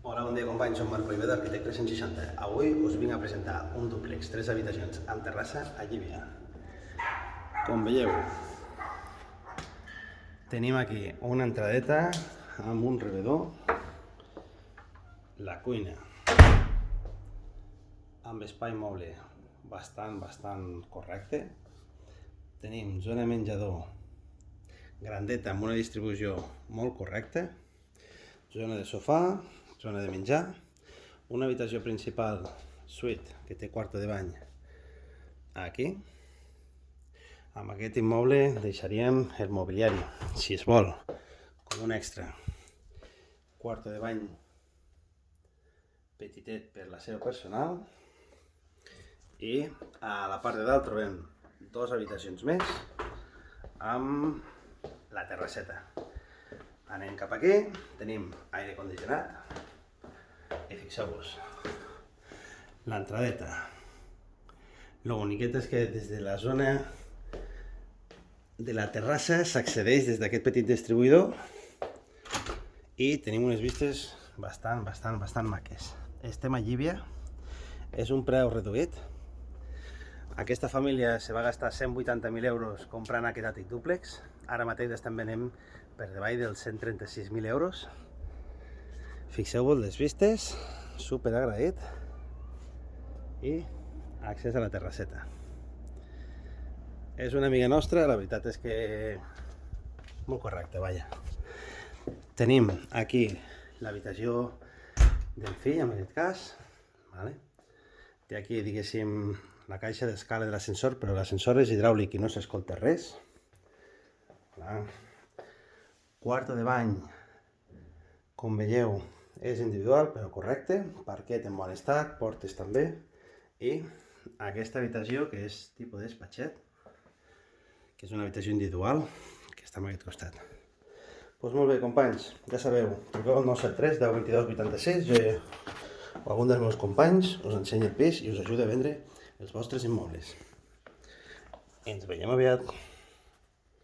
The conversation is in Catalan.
Hola, bon dia companys, som Marc Oliver d'Arquitect 360. Avui us vinc a presentar un dúplex, 3 habitacions amb terrassa a Llívia. Com veieu, tenim aquí una entradeta amb un rebedor, la cuina amb espai moble bastant correcte, tenim zona menjador grandeta amb una distribució molt correcta, zona de sofà, zona de menjar, una habitació principal suite que té quarto de bany aquí. Amb aquest immoble deixaríem el mobiliari, si es vol, com un extra. Quarto de bany petitet per la seva personal. I a la part de dalt trobem dues habitacions més amb la terrasseta. Anem cap aquí, tenim aire condicionat i fixeu-vos, l'entradeta. Lo boniquet és que des de la zona de la terrassa s'accedeix des d'aquest petit distribuïdor i tenim unes vistes bastant maques. Estem a Llívia, és un preu reduït. Aquesta família se va gastar 180.000 euros comprant aquest àtic dúplex. Ara mateix l'estan venent per davall dels 136.000 euros. Fixeu-vos les vistes, super agraït, i accés a la terrasseta. És una amiga nostra, la veritat és que molt correcte, vaja. Tenim aquí l'habitació del fill, en aquest cas. Té aquí, diguéssim, la caixa d'escala de l'ascensor, però l'ascensor és hidràulic i no s'escolta res. Quarto de bany, com veieu, és individual però correcte, parquet en bon estat, portes també, i aquesta habitació que és tipus despatxet, que és una habitació individual, que està en aquest costat. Doncs molt bé, companys, ja sabeu, truqueu al 973 10 22 86, jo o algun dels meus companys us ensenya el pis i us ajuda a vendre els vostres immobles. Ens veiem aviat.